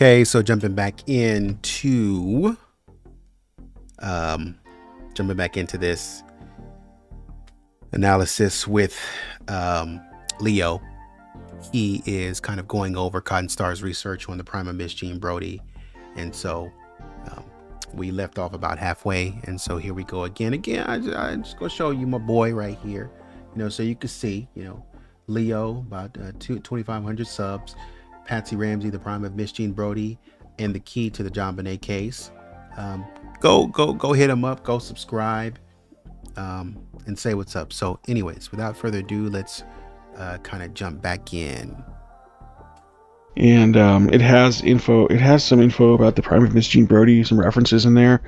Okay, so jumping back into this analysis with Leo. He is kind of going over Cotton Star's research on the prima Miss Jean Brody, and so we left off about halfway, and so here we go again. I'm just gonna show you my boy right here, so you can see, Leo about 2,500 subs, Patsy Ramsey, the prime of Miss Jean Brody, and the key to the JonBenét case. Go hit him up, go subscribe, and say what's up. So anyways, without further ado, let's kind of jump back in. And it has some info about the prime of Miss Jean Brody, some references in there,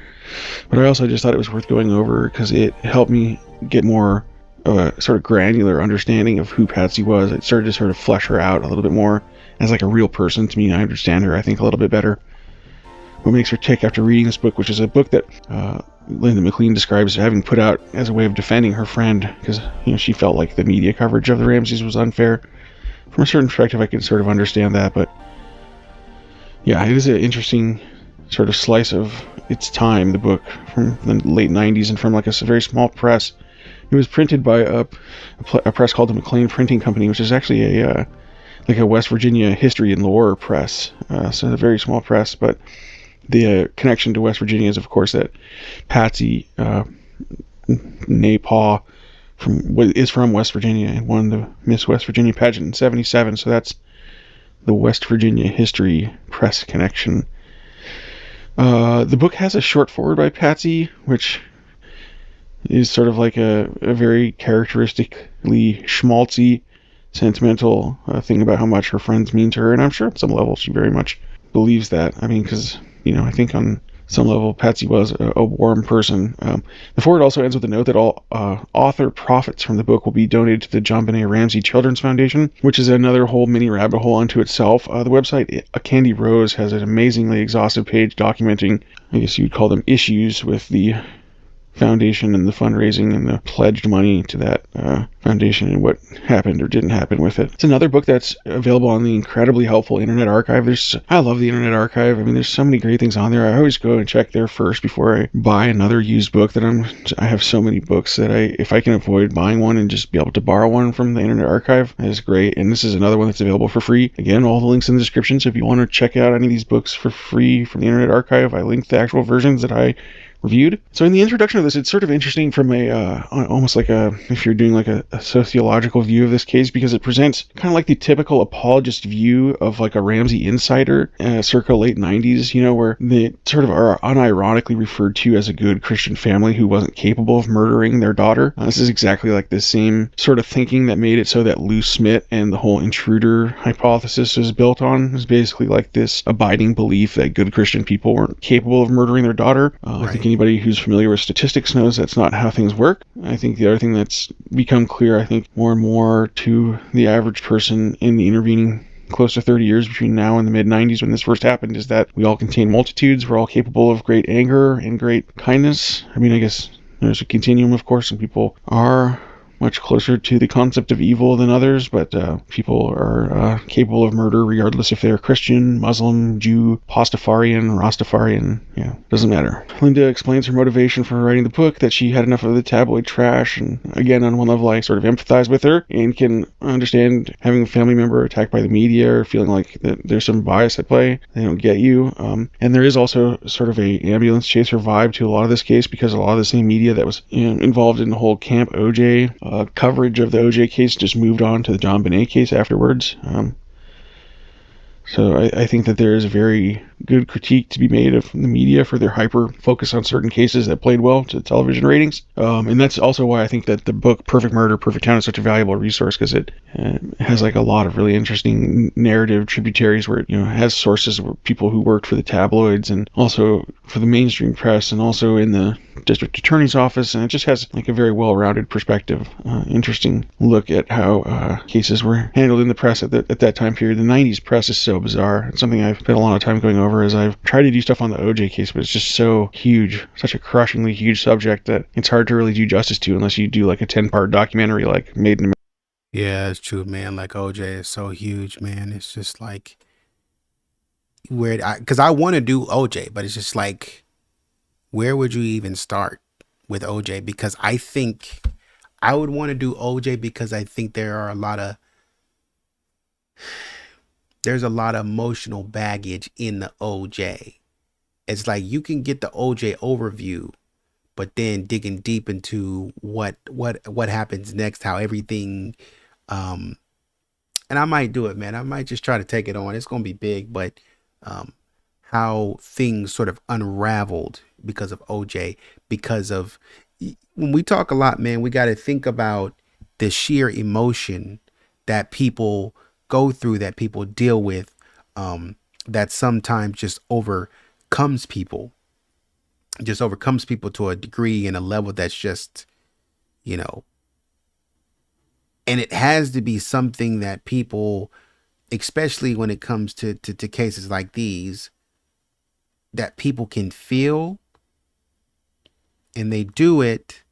but I also just thought it was worth going over because it helped me get more sort of granular understanding of who Patsy was. It started to sort of flesh her out a little bit more as like a real person to me. I understand her, I think, a little bit better. What makes her tick after reading this book, which is a book that Linda McLean describes as having put out as a way of defending her friend, because she felt like the media coverage of the Ramseys was unfair. From a certain perspective, I can sort of understand that, but yeah, it is an interesting sort of slice of its time, the book, from the late 90s and from like a very small press. It was printed by a press called the McLean Printing Company, which is actually a West Virginia history and lore press, so a very small press, but the connection to West Virginia is, of course, that Patsy Napaw is from West Virginia and won the Miss West Virginia pageant in 1977, so that's the West Virginia history press connection. The book has a short foreword by Patsy, which is sort of like a very characteristically schmaltzy, sentimental thing about how much her friends mean to her, and I'm sure at some level she very much believes that. I mean, because, I think on some level Patsy was a warm person. The foreword also ends with a note that all author profits from the book will be donated to the JonBenét Ramsey Children's Foundation, which is another whole mini rabbit hole unto itself. The website A Candy Rose has an amazingly exhaustive page documenting, I guess you'd call them, issues with the foundation and the fundraising and the pledged money to that foundation and what happened or didn't happen with it. It's another book that's available on the incredibly helpful Internet Archive. I love the Internet Archive. I mean, there's so many great things on there. I always go and check there first before I buy another used book. I have so many books that if I can avoid buying one and just be able to borrow one from the Internet Archive, that is great. And this is another one that's available for free. Again, all the links in the description. So if you want to check out any of these books for free from the Internet Archive, I linked the actual versions that I reviewed. So in the introduction of this, it's sort of interesting from almost like if you're doing like a sociological view of this case, because it presents kind of like the typical apologist view of like a Ramsey insider circa late 90s, where they sort of are unironically referred to as a good Christian family who wasn't capable of murdering their daughter. This is exactly like the same sort of thinking that made it so that Lou Smith and the whole intruder hypothesis was built on. It was basically like this abiding belief that good Christian people weren't capable of murdering their daughter. I think anybody who's familiar with statistics knows that's not how things work. I think the other thing that's become clear, I think, more and more to the average person in the intervening close to 30 years between now and the mid-90s when this first happened, is that we all contain multitudes. We're all capable of great anger and great kindness. I mean, I guess there's a continuum, of course, and people are much closer to the concept of evil than others, but people are capable of murder regardless if they're Christian, Muslim, Jew, Pastafarian, Rastafarian. Doesn't matter. Linda explains her motivation for writing the book, that she had enough of the tabloid trash, and again, on one level, I sort of empathize with her and can understand having a family member attacked by the media or feeling like that there's some bias at play. They don't get you. And there is also sort of a ambulance chaser vibe to a lot of this case, because a lot of the same media that was involved in the whole Camp OJ coverage of the OJ case just moved on to the JonBenét case afterwards. So I think that there is a very good critique to be made of the media for their hyper focus on certain cases that played well to television ratings. And that's also why I think that the book Perfect Murder, Perfect Town is such a valuable resource, because it has like a lot of really interesting narrative tributaries where it has sources where people who worked for the tabloids and also for the mainstream press and also in the district attorney's office, and it just has like a very well-rounded perspective, interesting look at how cases were handled in the press at that time period. The 90s press is so bizarre. It's something I've spent a lot of time going over as I've tried to do stuff on the OJ case, but it's just so huge, such a crushingly huge subject that it's hard to really do justice to unless you do like a 10-part documentary like Made in America. Yeah, it's true, man. Like OJ is so huge, man. It's just like, where because I want to do OJ, but it's just like, where would you even start with OJ? Because I think I would want to do OJ because I think there's a lot of emotional baggage in the OJ. It's like you can get the OJ overview, but then digging deep into what happens next, how everything um and I might do it, man. I might just try to take it on. It's gonna be big, but um how things sort of unraveled because of OJ, because of when we talk a lot, man, we got to think about the sheer emotion that people go through, that people deal with, that sometimes just overcomes people to a degree and a level that's just, you know, and it has to be something that people, especially when it comes to cases like these, that people can feel, and they do it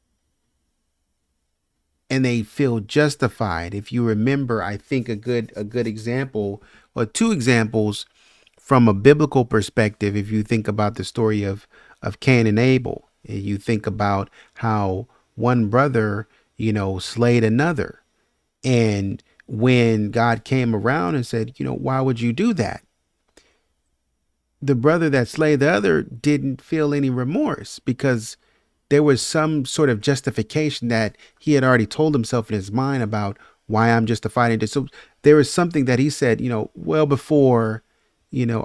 and they feel justified. If you remember, I think a good example, or two examples from a biblical perspective, if you think about the story of Cain and Abel, you think about how one brother, slayed another. And when God came around and said, why would you do that? The brother that slayed the other didn't feel any remorse because there was some sort of justification that he had already told himself in his mind about why I'm justified in this. So there was something that he said, well before,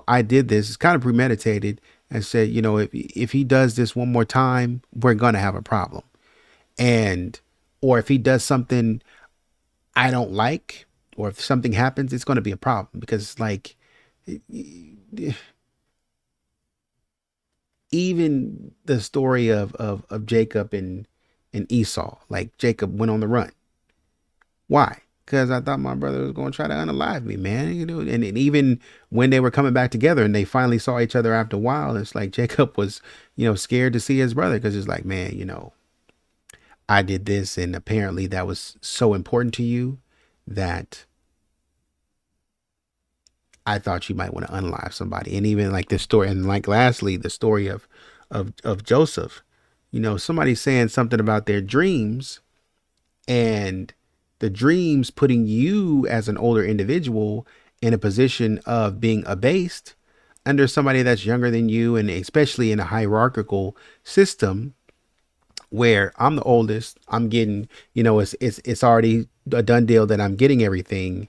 I did this. It's kind of premeditated, and said, if he does this one more time, we're gonna have a problem. And or if he does something I don't like, or if something happens, it's gonna be a problem because like even the story of Jacob and Esau, like Jacob went on the run. Why? Because I thought my brother was going to try to unalive me, man. And even when they were coming back together and they finally saw each other after a while, it's like Jacob was, scared to see his brother because it's like, man, I did this, and apparently that was so important to you that I thought you might want to unalive somebody. And even like this story, and like lastly, the story of Joseph. Somebody saying something about their dreams, and the dreams putting you as an older individual in a position of being abased under somebody that's younger than you, and especially in a hierarchical system where I'm the oldest, I'm getting, it's already a done deal that I'm getting everything.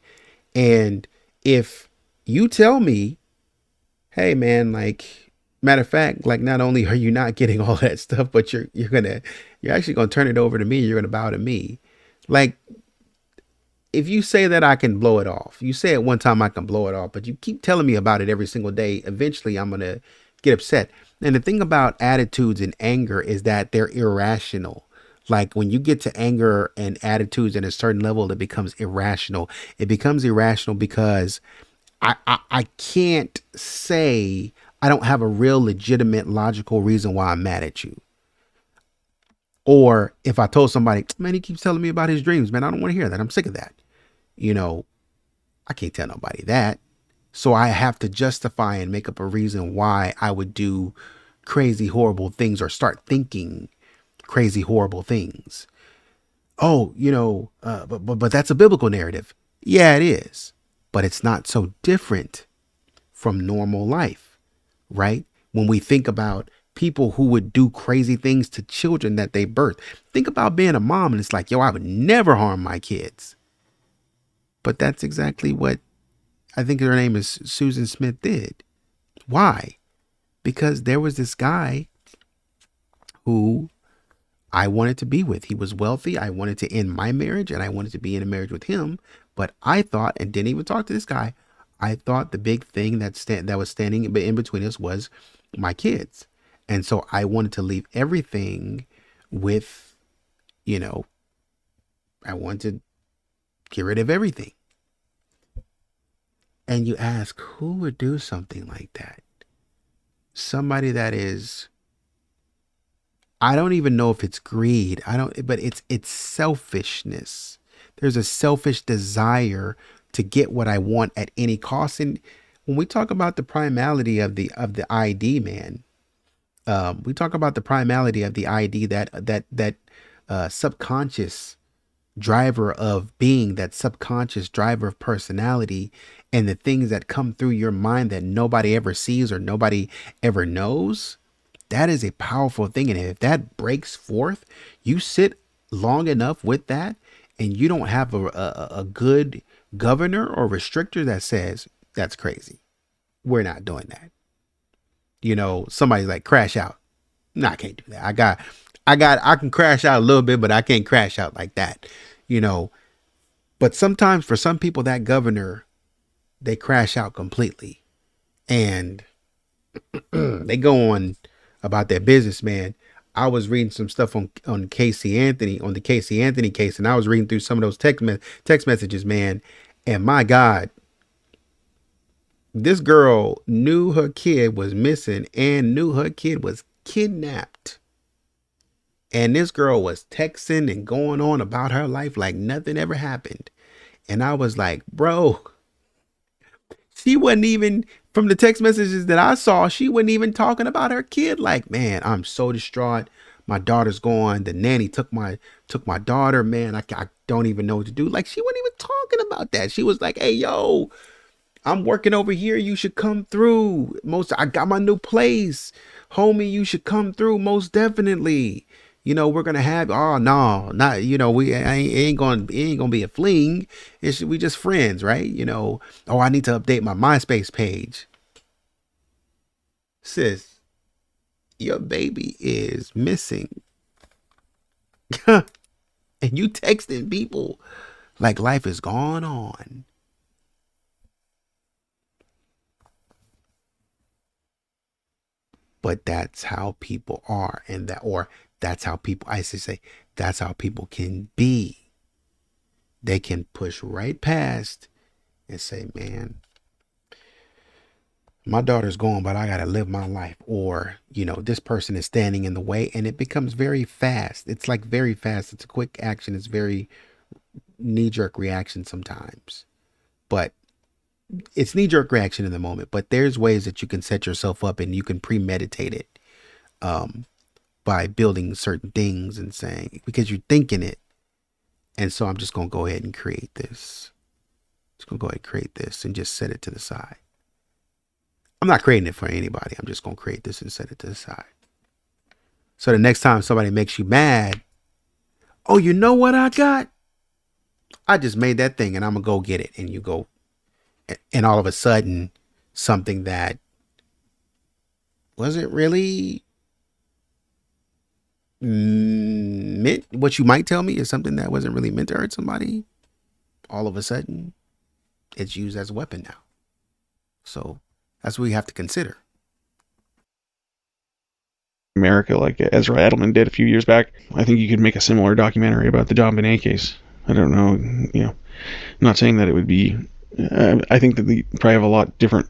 And if you tell me, hey man, like, matter of fact, like, not only are you not getting all that stuff, but you're actually gonna turn it over to me, you're gonna bow to me. Like, if you say that I can blow it off, you say it one time I can blow it off, but you keep telling me about it every single day, eventually I'm gonna get upset. And the thing about attitudes and anger is that they're irrational. Like when you get to anger and attitudes at a certain level, it becomes irrational. It becomes irrational because I can't say I don't have a real legitimate logical reason why I'm mad at you. Or if I told somebody, man, he keeps telling me about his dreams, man, I don't want to hear that. I'm sick of that. You know, I can't tell nobody that. So I have to justify and make up a reason why I would do crazy, horrible things or start thinking crazy, horrible things. Oh, but that's a biblical narrative. Yeah, it is. But it's not so different from normal life, right? When we think about people who would do crazy things to children that they birth, think about being a mom and it's like, yo, I would never harm my kids. But that's exactly what I think her name is Susan Smith did. Why? Because there was this guy who I wanted to be with. He was wealthy. I wanted to end my marriage and I wanted to be in a marriage with him. But I thought, and didn't even talk to this guy, I thought the big thing that was standing in between us was my kids. And so I wanted to leave everything with, you know, I wanted to get rid of everything. And you ask, who would do something like that? Somebody that is, I don't even know if it's greed. I don't, but it's selfishness. There's a selfish desire to get what I want at any cost. And when we talk about the primality of the ID, man, we talk about the primality of the ID, that subconscious driver of being, that subconscious driver of personality, and the things that come through your mind that nobody ever sees or nobody ever knows. That is a powerful thing. And if that breaks forth, you sit long enough with that, and you don't have a good governor or restrictor that says that's crazy. We're not doing that. Somebody's like, crash out. No, I can't do that. I can crash out a little bit, but I can't crash out like that. You know, but sometimes for some people, that governor, they crash out completely, and they go on about their business, man. I was reading some stuff on Casey Anthony, on the Casey Anthony case, and I was reading through some of those text messages, man. And my God, this girl knew her kid was missing and knew her kid was kidnapped. And this girl was texting and going on about her life like nothing ever happened. And I was like, bro, she wasn't even, from the text messages that I saw, she wasn't even talking about her kid. Like, man, I'm so distraught. My daughter's gone. The nanny took my daughter, man. I don't even know what to do. Like, she wasn't even talking about that. She was like, hey, yo, I'm working over here. You should come through. I got my new place. Homie, you should come through most definitely. We're gonna have, oh no, not, we it ain't gonna be a fling. We just friends, right? Oh, I need to update my MySpace page. Sis, your baby is missing. And you texting people like life is going on. But that's how people are, and that's how people, I should say, that's how people can be. They can push right past and say, man, my daughter's gone, but I got to live my life. Or, this person is standing in the way, and it becomes very fast. It's like very fast. It's a quick action. It's very knee-jerk reaction sometimes. But it's knee-jerk reaction in the moment. But there's ways that you can set yourself up, and you can premeditate it. By building certain things and saying, because you're thinking it. And so I'm just going to go ahead and create this. And just set it to the side. I'm not creating it for anybody. I'm just going to create this and set it to the side. So the next time somebody makes you mad, oh, you know what I got? I just made that thing and I'm going to go get it. And you go, and all of a sudden, something that wasn't really meant, what you might tell me is something that wasn't really meant to hurt somebody, all of a sudden it's used as a weapon now. So that's what we have to consider. America, like Ezra Edelman did a few years back. I think you could make a similar documentary about the JonBenét case. I don't know, I'm not saying that it would be, I think that they probably have a lot different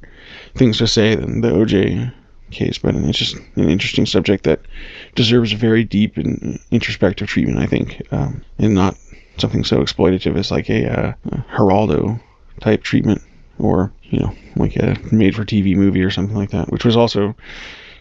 things to say than the OJ case, but it's just an interesting subject that deserves a very deep and introspective treatment, I think, and not something so exploitative as like a Geraldo type treatment, or like a made for TV movie or something like that, which was also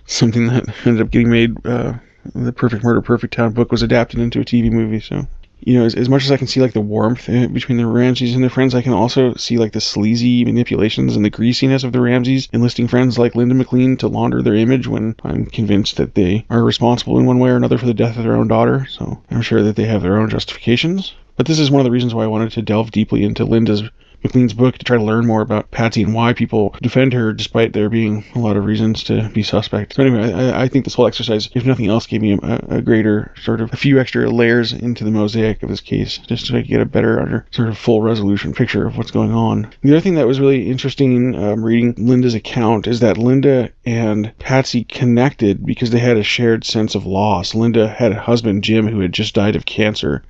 something that ended up getting made. The Perfect Murder Perfect Town book was adapted into a TV movie. So as much as I can see like the warmth between the Ramseys and their friends, I can also see like the sleazy manipulations and the greasiness of the Ramseys enlisting friends like Linda McLean to launder their image, when I'm convinced that they are responsible in one way or another for the death of their own daughter. So I'm sure that they have their own justifications. But this is one of the reasons why I wanted to delve deeply into Linda McLean's book, to try to learn more about Patsy and why people defend her despite there being a lot of reasons to be suspect. So anyway, I think this whole exercise, if nothing else, gave me a greater a few extra layers into the mosaic of this case, just to get a better full resolution picture of what's going on. The other thing that was really interesting reading Linda's account is that Linda and Patsy connected because they had a shared sense of loss. Linda had a husband, Jim, who had just died of cancer,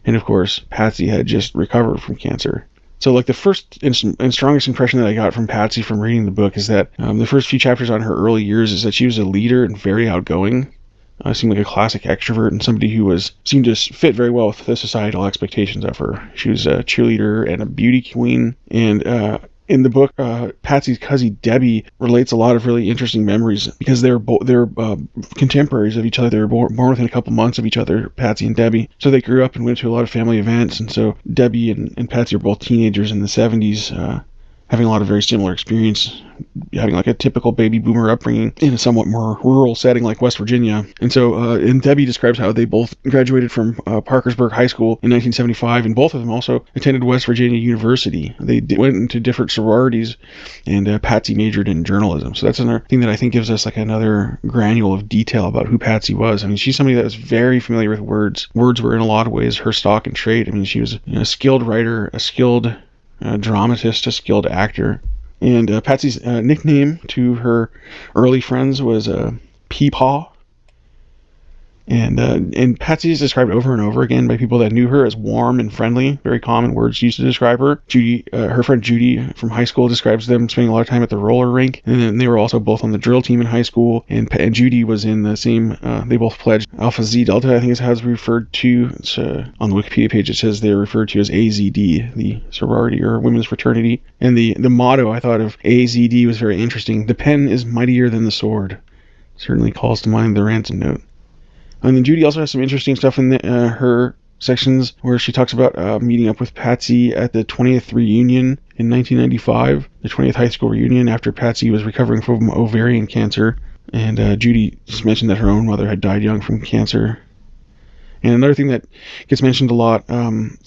and of course Patsy had just recovered from cancer. So like the first and strongest impression that I got from Patsy from reading the book is that the first few chapters on her early years is that she was a leader and very outgoing. Seemed like a classic extrovert and somebody who seemed to fit very well with the societal expectations of her. She was a cheerleader and a beauty queen, and In the book, Patsy's cousin Debbie relates a lot of really interesting memories because they're contemporaries of each other. They were born within a couple months of each other, Patsy and Debbie. So they grew up and went to a lot of family events. And so Debbie and Patsy are both teenagers in the 70s, having a lot of very similar experience, having like a typical baby boomer upbringing in a somewhat more rural setting like West Virginia. And so, and Debbie describes how they both graduated from Parkersburg High School in 1975, and both of them also attended West Virginia University. They went into different sororities, and Patsy majored in journalism. So that's another thing that I think gives us like another granule of detail about who Patsy was. I mean, she's somebody that was very familiar with words. Words were in a lot of ways her stock and trade. I mean, she was a skilled writer, a skilled dramatist, a skilled actor. And Patsy's nickname to her early friends was Peepaw. And Patsy is described over and over again by people that knew her as warm and friendly, very common words used to describe her. Judy, her friend Judy from high school, describes them spending a lot of time at the roller rink, and then they were also both on the drill team in high school, and Judy was in the same, they both pledged Alpha Z Delta, I think is how it's referred to. It's, on the Wikipedia page it says they're referred to as AZD, the sorority or women's fraternity, and the motto I thought of AZD was very interesting. The pen is mightier than the sword. Certainly calls to mind the Ransom note. And then Judy also has some interesting stuff in her sections where she talks about meeting up with Patsy at the 20th reunion in 1995, the 20th high school reunion after Patsy was recovering from ovarian cancer. And Judy just mentioned that her own mother had died young from cancer. And another thing that gets mentioned a lot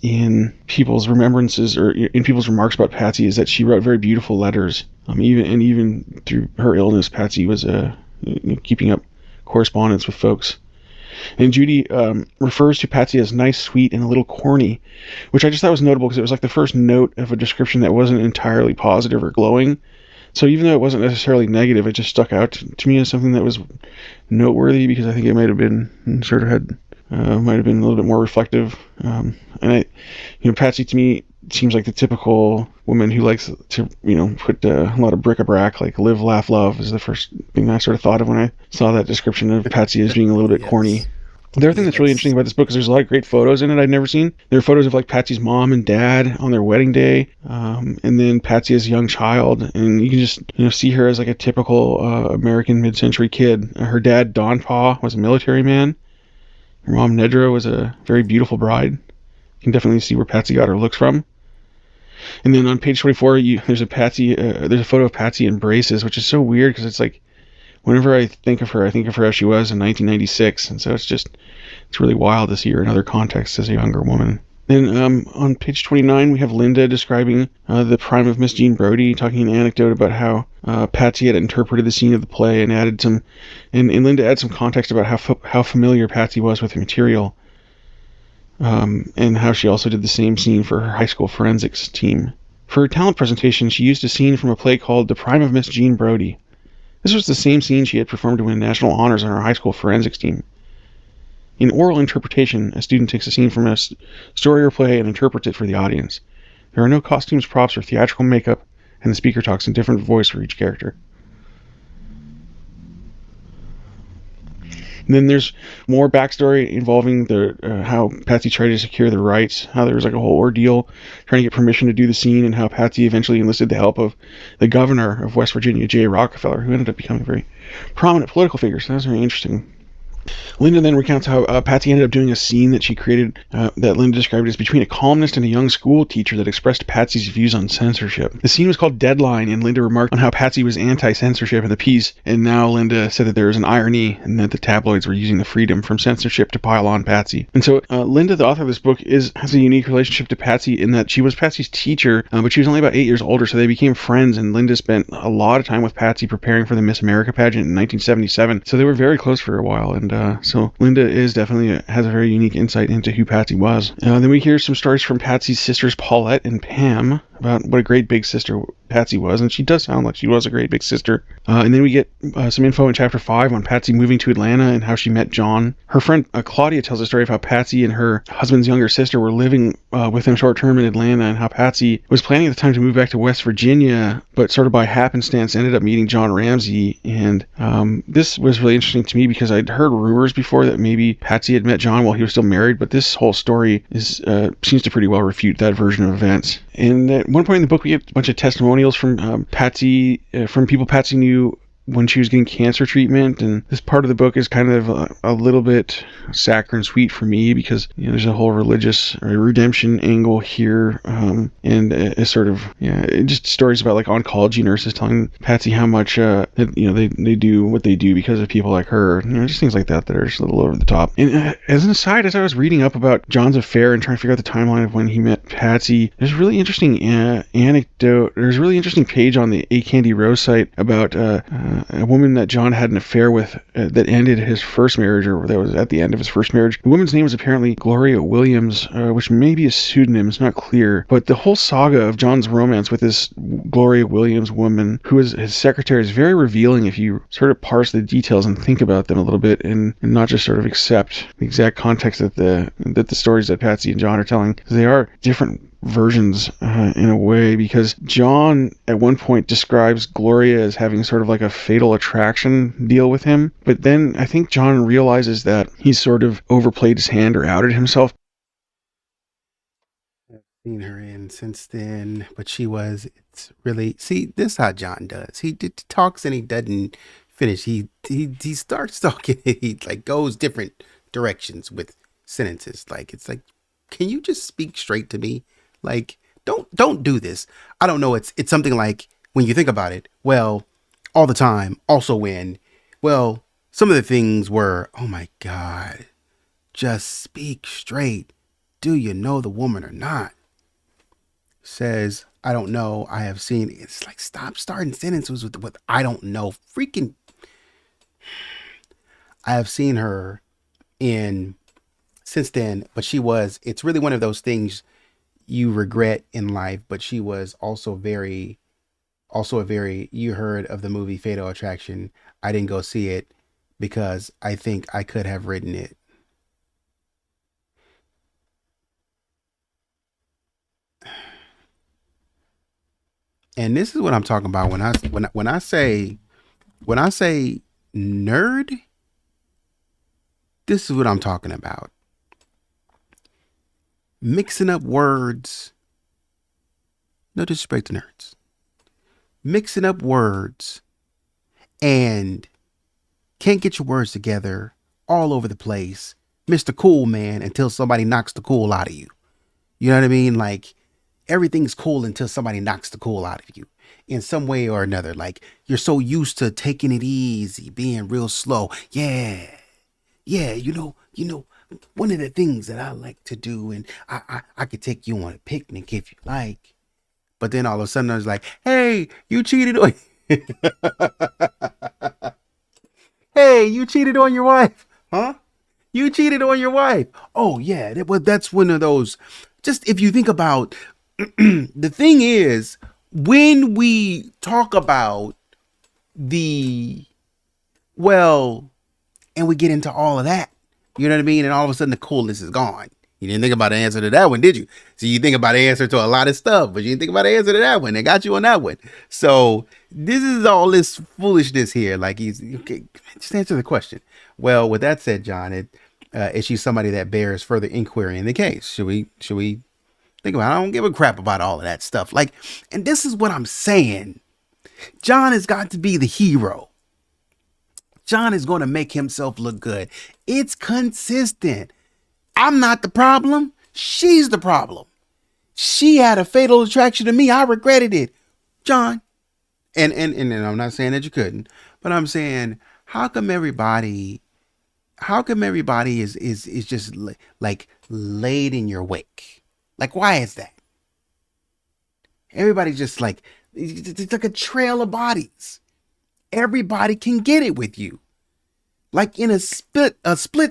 in people's remembrances or in people's remarks about Patsy is that she wrote very beautiful letters. Even through her illness, Patsy was keeping up correspondence with folks. And Judy refers to Patsy as nice, sweet, and a little corny, which I just thought was notable because it was like the first note of a description that wasn't entirely positive or glowing. So even though it wasn't necessarily negative, it just stuck out to me as something that was noteworthy because I think it might have been might have been a little bit more reflective. And Patsy to me seems like the typical woman who likes to, put a lot of bric-a-brac, like live, laugh, love is the first thing I sort of thought of when I saw that description of Patsy as being a little bit corny. The other thing that's really interesting about this book is there's a lot of great photos in it I'd never seen. There are photos of like Patsy's mom and dad on their wedding day, and then Patsy as a young child, and you can just see her as like a typical American mid-century kid. Her dad, Don Pa, was a military man. Her mom, Nedra, was a very beautiful bride. You can definitely see where Patsy got her looks from. And then on page 24, there's a photo of Patsy in braces, which is so weird because it's like, whenever I think of her as she was in 1996, and so it's really wild to see her in other contexts as a younger woman. Then on page 29, we have Linda describing the prime of Miss Jean Brody, talking an anecdote about how Patsy had interpreted the scene of the play and and Linda adds some context about how familiar Patsy was with the material. And how she also did the same scene for her high school forensics team. For her talent presentation, she used a scene from a play called The Prime of Miss Jean Brody. This was the same scene she had performed to win national honors on her high school forensics team. In oral interpretation, a student takes a scene from a story or play and interprets it for the audience. There are no costumes, props, or theatrical makeup, and the speaker talks in a different voice for each character. And then there's more backstory involving how Patsy tried to secure the rights, how there was like a whole ordeal trying to get permission to do the scene, and how Patsy eventually enlisted the help of the governor of West Virginia, J. Rockefeller, who ended up becoming a very prominent political figure. So that was very interesting. Linda then recounts how Patsy ended up doing a scene that she created that Linda described as between a columnist and a young school teacher that expressed Patsy's views on censorship. The scene was called Deadline, and Linda remarked on how Patsy was anti-censorship in the piece, and now Linda said that there was an irony and that the tabloids were using the freedom from censorship to pile on Patsy. And so Linda, the author of this book, has a unique relationship to Patsy in that she was Patsy's teacher, but she was only about 8 years older, so they became friends, and Linda spent a lot of time with Patsy preparing for the Miss America pageant in 1977. So they were very close for a while, and so Linda has a very unique insight into who Patsy was. Then we hear some stories from Patsy's sisters Paulette and Pam about what a great big sister Patsy was, and she does sound like she was a great big sister. And then we get some info in chapter 5 on Patsy moving to Atlanta and how she met John. Her friend Claudia tells a story of how Patsy and her husband's younger sister were living with him short term in Atlanta, and how Patsy was planning at the time to move back to West Virginia, but sort of by happenstance ended up meeting John Ramsey. And this was really interesting to me because I'd heard rumors before that maybe Patsy had met John while he was still married, but this whole story seems to pretty well refute that version of events. And at one point in the book, we get a bunch of testimonials from Patsy, from people Patsy knew when she was getting cancer treatment. And this part of the book is kind of a little bit saccharine sweet for me, because there's a whole religious or redemption angle here, and it's sort of just stories about like oncology nurses telling Patsy how much they do what they do because of people like her, just things like that are just a little over the top. And as an aside, as I was reading up about John's affair and trying to figure out the timeline of when he met Patsy, there's a really interesting anecdote. There's a really interesting page on the A Candy Rose site about a woman that John had an affair with that ended his first marriage, or that was at the end of his first marriage. The woman's name was apparently Gloria Williams, which may be a pseudonym, it's not clear. But the whole saga of John's romance with this Gloria Williams woman, who was his secretary, is very revealing if you sort of parse the details and think about them a little bit, and not just sort of accept the exact context that the stories that Patsy and John are telling, because they are different versions in a way, because John at one point describes Gloria as having sort of like a fatal attraction deal with him, but then I think John realizes that he's sort of overplayed his hand or outed himself. I've seen her in since then, but it's really, see, this is how John does. He talks and he doesn't finish. He starts talking and he like goes different directions with sentences. Like, it's like, can you just speak straight to me? Like, don't do this. I don't know. It's something like, when you think about it, well, all the time, also when, well, some of the things were, oh my God, just speak straight. Do you know the woman or not? Says, I don't know. I have seen. It's like, stop starting sentences with I don't know. Freaking, I have seen her in since then, but it's really one of those things you regret in life, but she was also a very, you heard of the movie Fatal Attraction. I didn't go see it because I think I could have written it. And this is what I'm talking about when I say nerd, this is what I'm talking about. Mixing up words, no disrespect to nerds. Mixing up words and can't get your words together, all over the place. Mr. Cool Man until somebody knocks the cool out of you. You know what I mean? Like, everything's cool until somebody knocks the cool out of you in some way or another. Like, you're so used to taking it easy, being real slow. Yeah, yeah, one of the things that I like to do, and I could take you on a picnic if you like. But then all of a sudden I was like, hey, you cheated on hey, you cheated on your wife. Huh? You cheated on your wife. Oh yeah, that's one of those. Just if you think about the thing is, when we talk about the, well, and we get into all of that, you know what I mean? And all of a sudden the coolness is gone. You didn't think about an answer to that one, did you? So you think about an answer to a lot of stuff, but you didn't think about an answer to that one. They got you on that one. So this is all this foolishness here. Like, he's okay, just answer the question. Well, with that said, John, is she somebody that bears further inquiry in the case? Should we think about it? I don't give a crap about all of that stuff. Like, and this is what I'm saying. John has got to be the hero. John is going to make himself look good. It's consistent. I'm not the problem. She's the problem. She had a fatal attraction to me. I regretted it. John. And I'm not saying that you couldn't, but I'm saying, how come everybody is just like laid in your wake? Like, why is that? Everybody's just like, it's like a trail of bodies. Everybody can get it with you. Like, in a split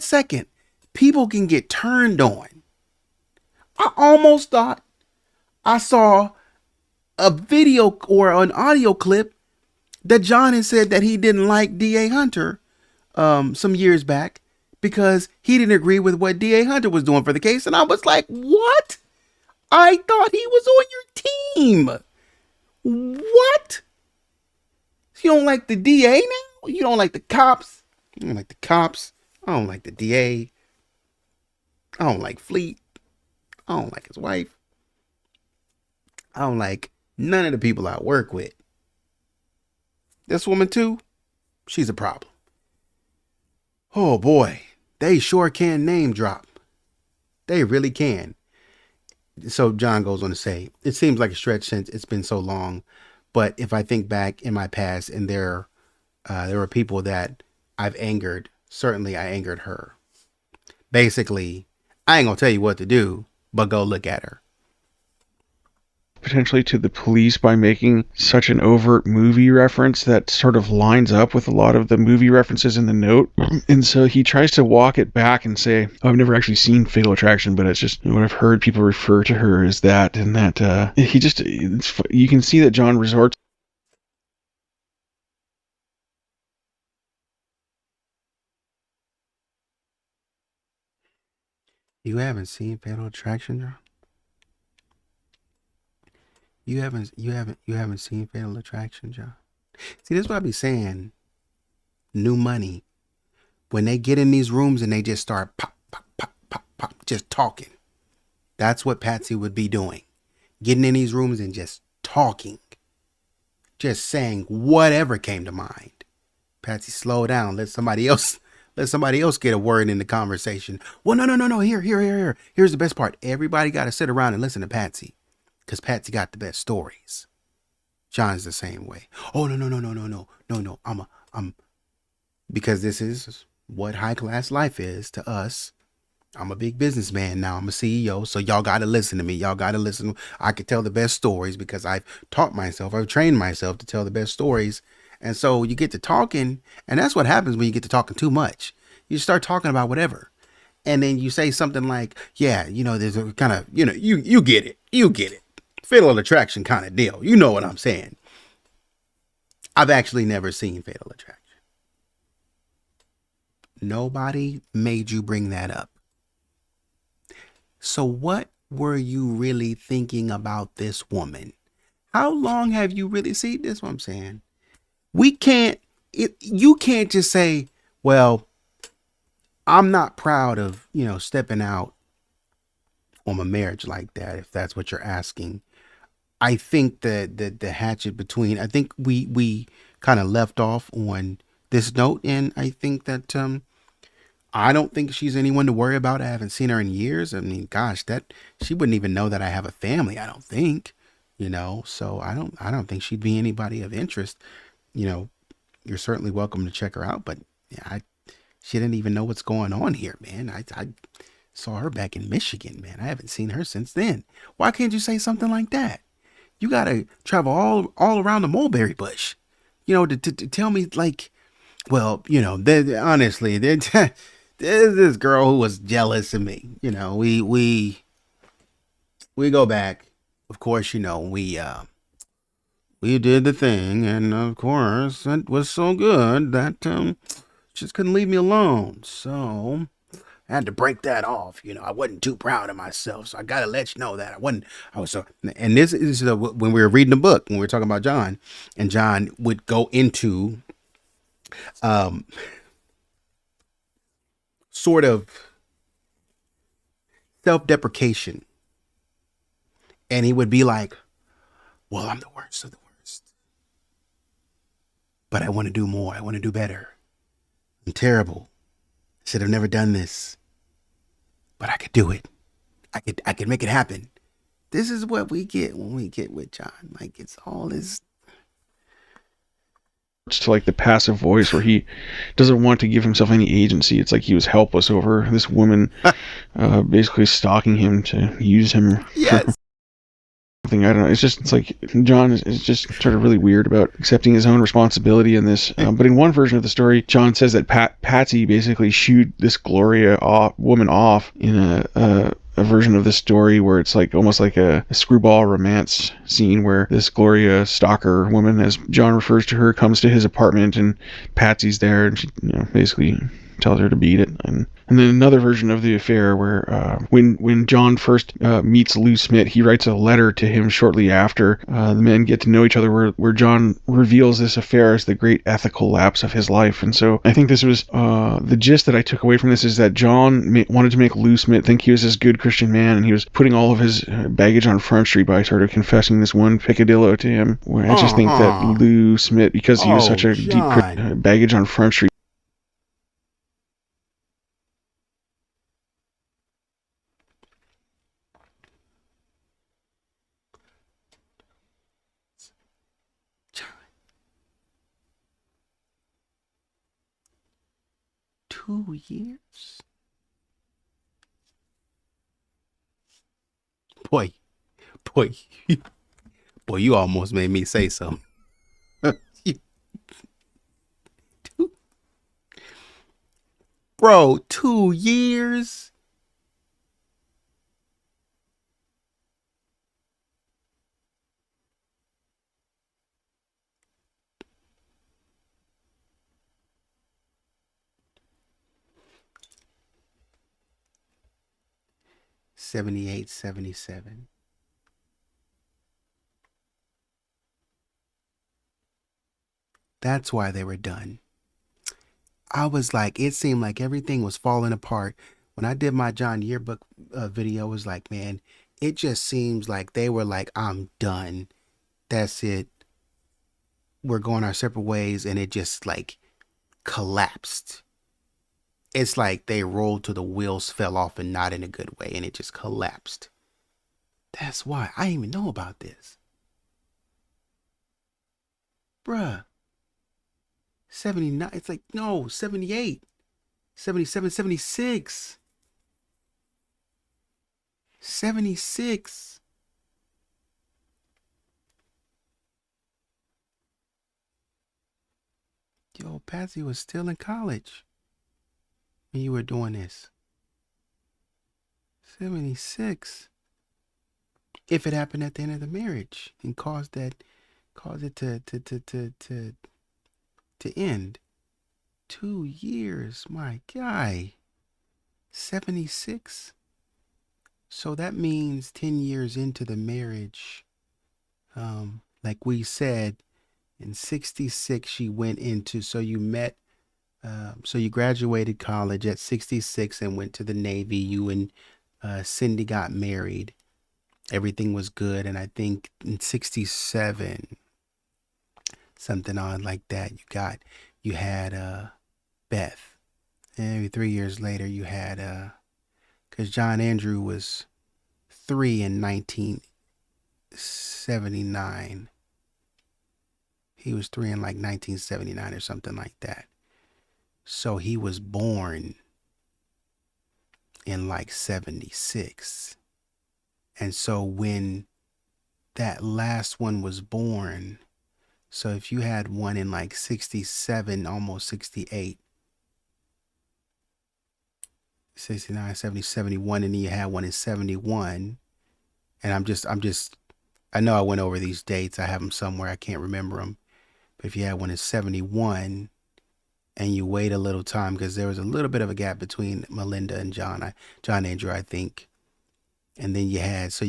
second, people can get turned on. I almost thought I saw a video or an audio clip that John had said that he didn't like D.A. Hunter some years back because he didn't agree with what D.A. Hunter was doing for the case. And I was like, what? I thought he was on your team. What? You don't like the DA now? You don't like the cops? You don't like the cops? I don't like the DA. I don't like Fleet. I don't like his wife. I don't like none of the people I work with. This woman too, she's a problem. Oh boy, they sure can name drop. They really can. So John goes on to say, it seems like a stretch since it's been so long, but if I think back in my past, and there were people that I've angered. Certainly, I angered her. Basically, I ain't gonna tell you what to do, but go look at her. Potentially to the police by making such an overt movie reference that sort of lines up with a lot of the movie references in the note. And so he tries to walk it back and say, oh, I've never actually seen Fatal Attraction, but it's just what I've heard people refer to her as that. And that you can see that John resorts. You haven't seen Fatal Attraction, John? You haven't seen Fatal Attraction, John. See, this is what I be saying. New money. When they get in these rooms and they just start pop, pop, pop, pop, pop, just talking. That's what Patsy would be doing. Getting in these rooms and just talking. Just saying whatever came to mind. Patsy, slow down. Let somebody else get a word in the conversation. Well, no. Here. Here's the best part. Everybody got to sit around and listen to Patsy, because Patsy got the best stories. John's the same way. Oh, no. I'm because this is what high class life is to us. I'm a big businessman now. I'm a CEO, so y'all got to listen to me. Y'all got to listen. I could tell the best stories because I've I've trained myself to tell the best stories. And so you get to talking, and that's what happens when you get to talking too much. You start talking about whatever. And then you say something like, yeah, there's a kind of, you get it. You get it. Fatal Attraction kind of deal. You know what I'm saying. I've actually never seen Fatal Attraction. Nobody made you bring that up. So what were you really thinking about this woman? How long have you really seen this? What I'm saying. You can't just say, well, I'm not proud of, stepping out on a marriage like that, if that's what you're asking. I think that the hatchet between, I think we kind of left off on this note, and I think that I don't think she's anyone to worry about. I haven't seen her in years. I mean, gosh, that she wouldn't even know that I have a family, I don't think. So I don't think she'd be anybody of interest. You know, you're certainly welcome to check her out, but yeah, she didn't even know what's going on here, man. I saw her back in Michigan, man. I haven't seen her since then. Why can't you say something like that? You gotta travel all around the mulberry bush, to tell me, like, well, honestly, there's this girl who was jealous of me. We go back. Of course, we did the thing, and of course, it was so good that just couldn't leave me alone. So I had to break that off. I wasn't too proud of myself, so I gotta let you know that I wasn't. I was so. And this is when we were reading the book, when we were talking about John, and John would go into um sort of self-deprecation, and he would be like, "Well, I'm the worst of the worst, but I want to do more. I want to do better. I'm terrible. Should have never done this, but I could do it. I could make it happen." This is what we get when we get with John. Like, it's all this. To like the passive voice where he doesn't want to give himself any agency. It's like he was helpless over this woman basically stalking him to use him for Yes. something. I don't know. It's like John is just sort of really weird about accepting his own responsibility in this. But in one version of the story, John says that Patsy basically shooed this Gloria woman off in a version of the story where it's like almost like a screwball romance scene where this Gloria stalker woman, as John refers to her, comes to his apartment and Patsy's there, and she basically tells her to beat it. And then another version of the affair where when John first meets Lou Smit, he writes a letter to him shortly after the men get to know each other, where John reveals this affair as the great ethical lapse of his life. And so I think this was the gist that I took away from this, is that John wanted to make Lou Smit think he was this good Christian man, and he was putting all of his baggage on Front Street by sort of confessing this one peccadillo to him. Where I just think that Lou Smit, because he was such a deep baggage on Front Street. Two years? Boy, you almost made me say something. Bro, 2 years? '78, '77. That's why they were done. I was like, it seemed like everything was falling apart. When I did my John yearbook video, it was like, man, it just seems like they were like, I'm done. That's it. We're going our separate ways. And it just like collapsed. It's like they rolled till the wheels fell off, and not in a good way. And it just collapsed. That's why. I didn't even know about this. Bruh. 79. It's like, no, 78. 77, 76. 76. Yo, Patsy was still in college when you were doing this. 76. If it happened at the end of the marriage and caused it to end. 2 years, my guy. 76. So that means 10 years into the marriage, like we said, in 66 she went into, so you met, so you graduated college at 66 and went to the Navy. You and Cindy got married. Everything was good. And I think in 67, something odd like that, you had Beth. And maybe 3 years later you had because John Andrew was 3 in 1979. He was 3 in like 1979 or something like that. So he was born in like 76. And so when that last one was born, so if you had one in like 67, almost 68, 69, 70, 71, and then you had one in 71. And I know I went over these dates. I have them somewhere. I can't remember them. But if you had one in 71 and you wait a little time, because there was a little bit of a gap between Melinda and John Andrew, I think. And then you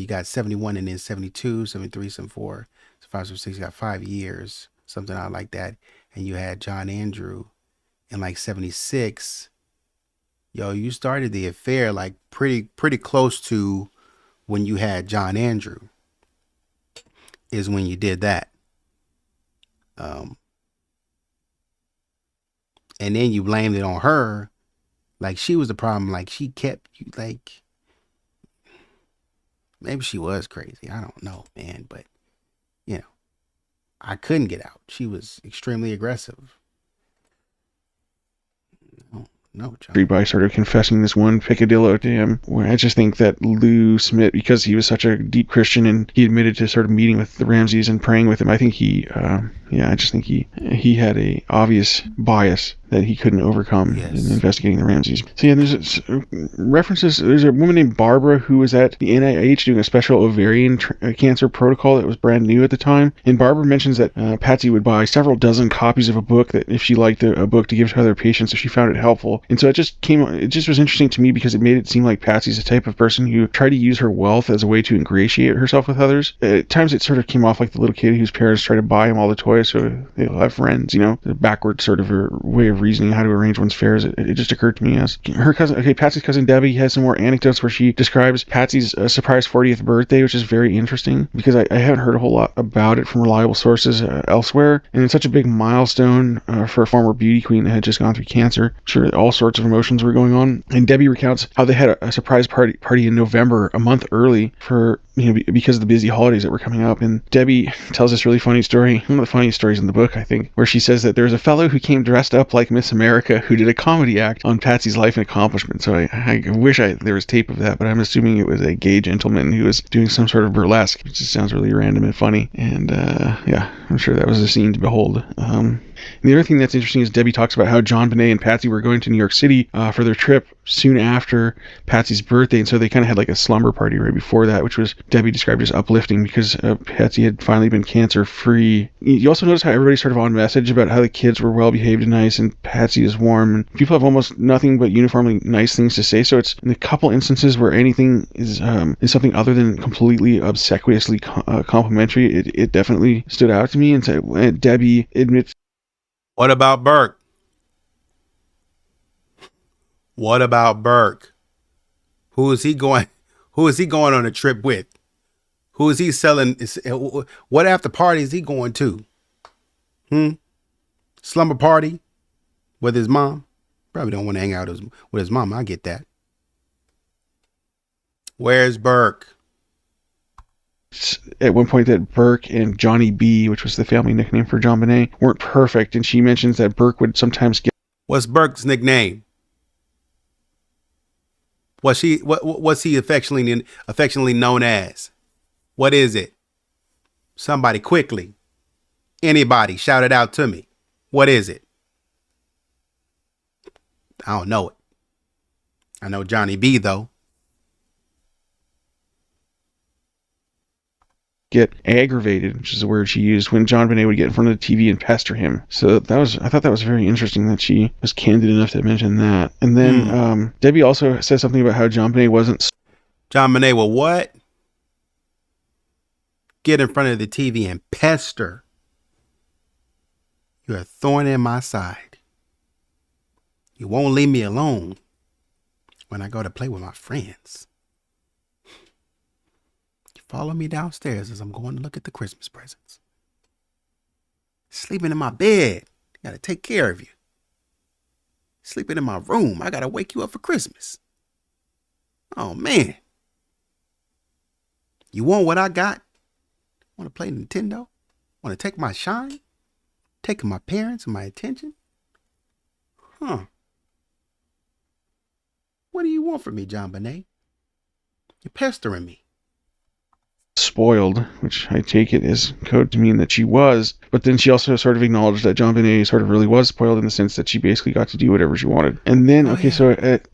got 71 and then 72, 73, 74, 75, 76, you got 5 years, something out like that. And you had John Andrew in like 76. Yo, you started the affair like pretty close to when you had John Andrew is when you did that. And then you blamed it on her. Like she was the problem. Like she kept you, like, maybe she was crazy. I don't know, man. But, I couldn't get out. She was extremely aggressive. No, John. By sort of confessing this one peccadillo to him, where I just think that Lou Smit, because he was such a deep Christian and he admitted to sort of meeting with the Ramseys and praying with him, I think I just think he had a obvious bias that he couldn't overcome in investigating the Ramseys. So yeah, there's references. There's a woman named Barbara who was at the NIH doing a special ovarian cancer protocol that was brand new at the time. And Barbara mentions that Patsy would buy several dozen copies of a book that if she liked a book to give to other patients if she found it helpful. And so it just was interesting to me because it made it seem like Patsy's the type of person who tried to use her wealth as a way to ingratiate herself with others. At times it sort of came off like the little kid whose parents try to buy him all the toys so they'll have friends, the backward sort of a way of reasoning how to arrange one's affairs. It just occurred to me as her cousin, Patsy's cousin Debbie has some more anecdotes where she describes Patsy's surprise 40th birthday, which is very interesting because I haven't heard a whole lot about it from reliable sources elsewhere. And it's such a big milestone for a former beauty queen that had just gone through cancer. I'm sure all sorts of emotions were going on. And Debbie recounts how they had a surprise party in November, a month early, for because of the busy holidays that were coming up. And Debbie tells this really funny story, one of the funniest stories in the book, I think, where she says that there was a fellow who came dressed up like Miss America who did a comedy act on Patsy's life and accomplishments. So I wish there was tape of that, but I'm assuming it was a gay gentleman who was doing some sort of burlesque. It just sounds really random and funny. And yeah, I'm sure that was a scene to behold. And the other thing that's interesting is Debbie talks about how JonBenét and Patsy were going to New York City for their trip soon after Patsy's birthday, and so they kind of had like a slumber party right before that, which was Debbie described as uplifting because Patsy had finally been cancer-free. You also notice how everybody's sort of on message about how the kids were well-behaved and nice, and Patsy is warm, and people have almost nothing but uniformly nice things to say, so it's in a couple instances where anything is something other than completely obsequiously complimentary. It definitely stood out to me, and so Debbie admits. What about Burke? What about Burke? Who is he going on a trip with? Who is he selling? What after party is he going to? Slumber party with his mom? Probably don't want to hang out with his mom. I get that. Where's Burke? At one point that Burke and Johnny B, which was the family nickname for JonBenét, weren't perfect, and she mentions that Burke would sometimes get. What's Burke's nickname? What's he affectionately known as? What is it? Somebody quickly. Anybody shout it out to me. What is it? I don't know it. I know Johnny B though. Get aggravated, which is the word she used, when JonBenét would get in front of the TV and pester him. So I thought that was very interesting that she was candid enough to mention that. And then Debbie also says something about how JonBenét wasn't. JonBenét will what? Get in front of the TV and pester. You're a thorn in my side. You won't leave me alone when I go to play with my friends. Follow me downstairs as I'm going to look at the Christmas presents. Sleeping in my bed. I gotta take care of you. Sleeping in my room. I gotta wake you up for Christmas. Oh, man. You want what I got? Want to play Nintendo? Want to take my shine? Taking my parents and my attention? Huh. What do you want from me, JonBenét? You're pestering me. Spoiled, which I take it as code to mean that she was, but then she also sort of acknowledged that JonBenét sort of really was spoiled in the sense that she basically got to do whatever she wanted. And then, so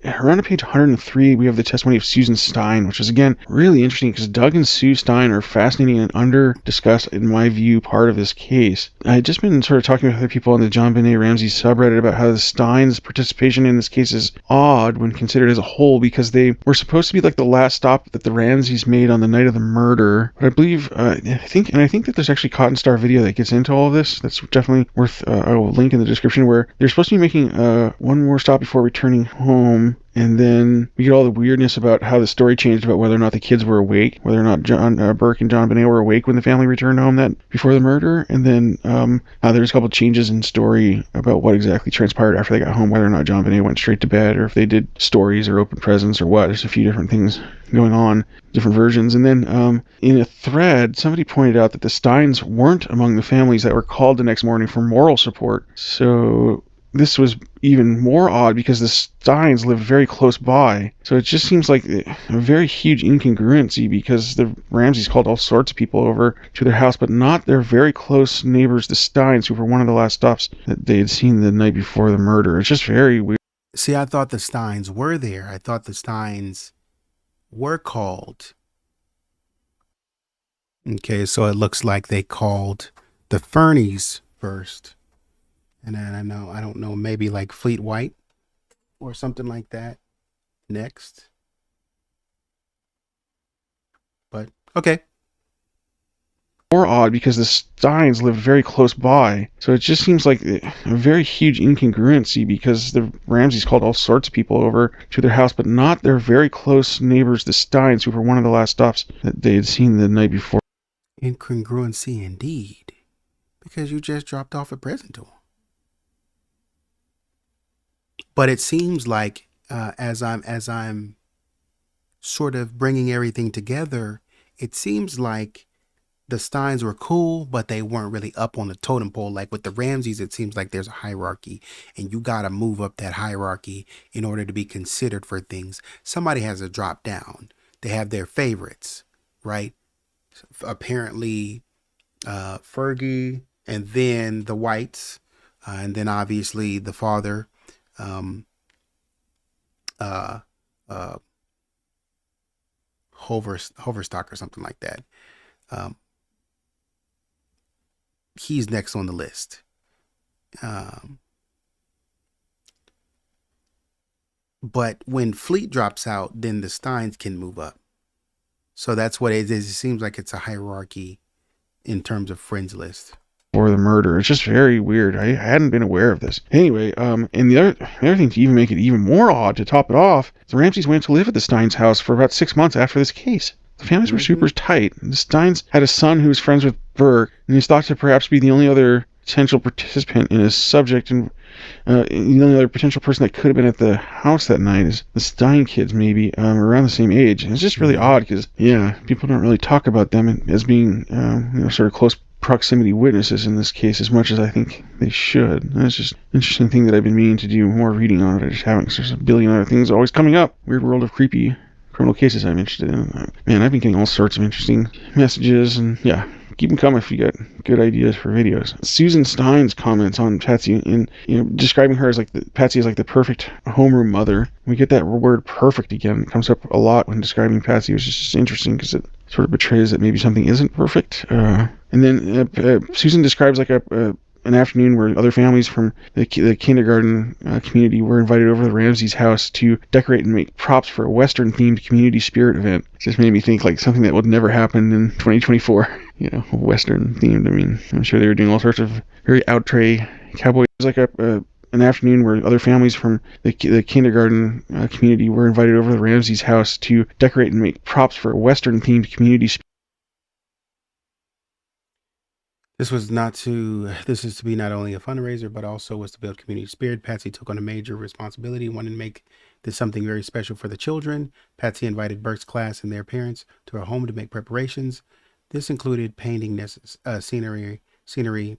around page 103, we have the testimony of Susan Stine, which is, again, really interesting because Doug and Sue Stine are fascinating and under-discussed, in my view, part of this case. I had just been sort of talking with other people on the JonBenét Ramsey subreddit about how the Stines' participation in this case is odd when considered as a whole because they were supposed to be like the last stop that the Ramseys made on the night of the murder. But I believe, I think that there's actually Cotton Star video that gets into all of this. That's definitely worth, I will link in the description, where they're supposed to be making one more stop before returning home. And then we get all the weirdness about how the story changed about whether or not the kids were awake, whether or not Burke and JonBenét were awake when the family returned home that before the murder. And then there's a couple changes in story about what exactly transpired after they got home, whether or not JonBenét went straight to bed or if they did stories or open presents or what. There's a few different things going on, different versions. And then in a thread, somebody pointed out that the Stines weren't among the families that were called the next morning for moral support. So this was even more odd because the Stines lived very close by. So it just seems like a very huge incongruency because the Ramseys called all sorts of people over to their house, but not their very close neighbors, the Stines, who were one of the last stops that they had seen the night before the murder. It's just very weird. See, I thought the Stines were there. I thought the Stines were called. Okay, so it looks like they called the Fernies first. And then I don't know, maybe like Fleet White or something like that next. But okay. More odd because the Stines live very close by. So it just seems like a very huge incongruency because the Ramseys called all sorts of people over to their house, but not their very close neighbors, the Stines, who were one of the last stops that they had seen the night before. Incongruency indeed. Because you just dropped off a present to them. But it seems like as I'm sort of bringing everything together, it seems like the Steins were cool, but they weren't really up on the totem pole. Like with the Ramseys, it seems like there's a hierarchy, and you got to move up that hierarchy in order to be considered for things. Somebody has to drop down. They have their favorites, right? Apparently, Fergie, and then the Whites, and then obviously the father, um, uh, uh, Hoverstock or something like that. Um, he's next on the list. Um, but when Fleet drops out, then the Steins can move up. So that's what it is. It seems like it's a hierarchy in terms of friends list. Or the murder. It's just very weird. I hadn't been aware of this. Anyway, and the other thing to even make it even more odd, to top it off, the Ramseys went to live at the Stines' house for about 6 months after this case. The families were super tight. The Stines had a son who was friends with Burke, and he's thought to perhaps be the only other potential participant in his subject, and the only other potential person that could have been at the house that night is the Stine kids, maybe around the same age. And it's just really odd because, yeah, people don't really talk about them as being, sort of close proximity witnesses in this case as much as I think they should. That's just an interesting thing that I've been meaning to do more reading on it. I just haven't, because there's a billion other things always coming up. Weird world of creepy criminal cases I'm interested in. Man, I've been getting all sorts of interesting messages, and yeah, keep them coming if you got good ideas for videos. Susan Stine's comments on Patsy, and describing her as Patsy as like the perfect homeroom mother. We get that word "perfect" again. It comes up a lot when describing Patsy, which is just interesting because it sort of betrays that maybe something isn't perfect. And then Susan describes like an afternoon where other families from the kindergarten community were invited over to the Ramseys' house to decorate and make props for a Western-themed community spirit event. It just made me think like something that would never happen in 2024. Western-themed. I mean, I'm sure they were doing all sorts of very outre cowboy. It was like an afternoon where other families from the kindergarten community were invited over to the Ramseys' house to decorate and make props for a Western-themed community spirit. This is to be not only a fundraiser, but also was to build community spirit. Patsy took on a major responsibility, wanted to make this something very special for the children. Patsy invited Burke's class and their parents to her home to make preparations. This included painting scenery,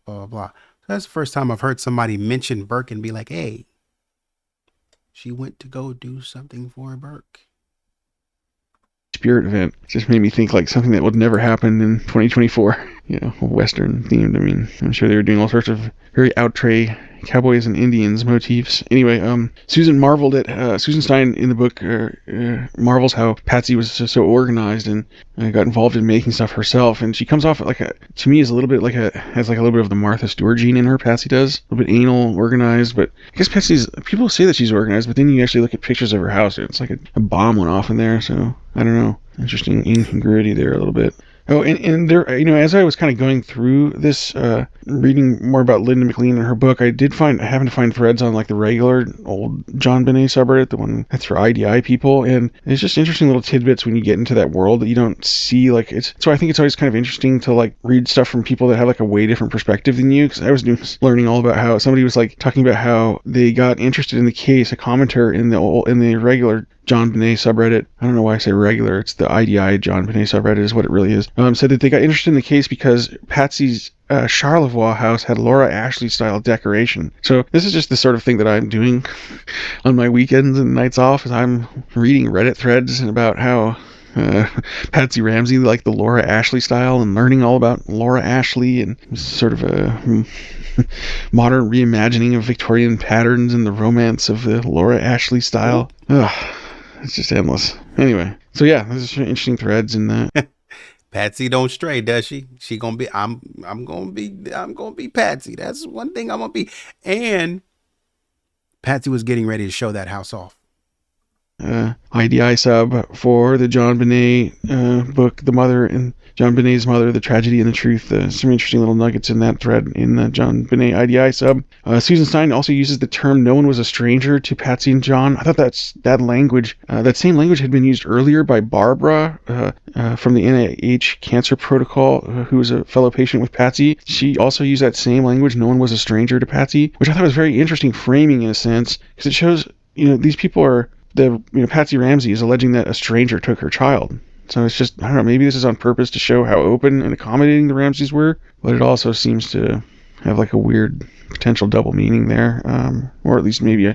blah, blah, blah. So that's the first time I've heard somebody mention Burke and be like, hey, she went to go do something for Burke. Spirit event. It just made me think like something that would never happen in 2024. Western themed. I mean, I'm sure they were doing all sorts of very outre cowboys and Indians motifs. Anyway, Susan marveled at Susan Stine in the book marvels how Patsy was so organized and got involved in making stuff herself, and she comes off to me as a little bit has a little bit of the Martha Stewart gene in her. Patsy does a little bit anal, organized, but I guess people say that she's organized, but then you actually look at pictures of her house and it's like a bomb went off in there. So I don't know, interesting incongruity there a little bit. Oh, and there, as I was kind of going through this, reading more about Linda McLean and her book, I happened to find threads on like the regular old JonBenét subreddit, the one that's for IDI people, and it's just interesting little tidbits when you get into that world that you don't see. So I think it's always kind of interesting to like read stuff from people that have like a way different perspective than you, because I was learning all about how somebody was like talking about how they got interested in the case. A commenter in the regular JonBenét subreddit, I don't know why I say regular, it's the IDI JonBenét subreddit is what it really is, said that they got interested in the case because Patsy's Charlevoix house had Laura Ashley style decoration. So this is just the sort of thing that I'm doing on my weekends and nights off, is I'm reading Reddit threads about how Patsy Ramsey liked the Laura Ashley style and learning all about Laura Ashley, and sort of a modern reimagining of Victorian patterns and the romance of the Laura Ashley style. Ugh. It's just endless. Anyway, so yeah, there's some interesting threads in that. Patsy don't stray, does she? She gonna be. I'm gonna be Patsy. That's one thing I'm gonna be. And Patsy was getting ready to show that house off. IDI sub for the JonBenét book, The Mother and JonBenét's Mother, The Tragedy and the Truth. Some interesting little nuggets in that thread in the JonBenét IDI sub. Susan Stine also uses the term "no one was a stranger" to Patsy and John. I thought that language, that same language had been used earlier by Barbara from the NIH Cancer Protocol, who was a fellow patient with Patsy. She also used that same language, "no one was a stranger" to Patsy, which I thought was very interesting framing in a sense, because it shows, these people are, Patsy Ramsey is alleging that a stranger took her child. So it's just, I don't know, maybe this is on purpose to show how open and accommodating the Ramseys were, but it also seems to have like a weird potential double meaning there, or at least maybe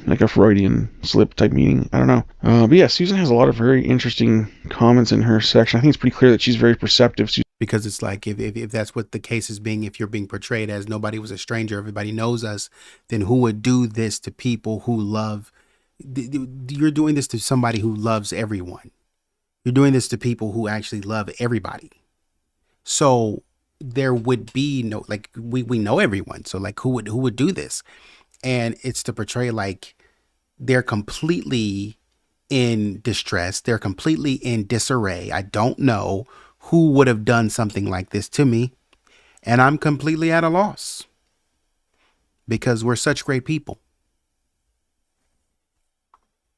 like a Freudian slip type meaning. I don't know. But yeah, Susan has a lot of very interesting comments in her section. I think it's pretty clear that she's very perceptive. Because it's like, if that's what the case is being, if you're being portrayed as nobody was a stranger, everybody knows us, then who would do this to people who love? You're doing this to somebody who loves everyone. You're doing this to people who actually love everybody. So there would be no, like, we know everyone. So like, who would do this? And it's to portray like they're completely in distress. They're completely in disarray. I don't know who would have done something like this to me. And I'm completely at a loss because we're such great people.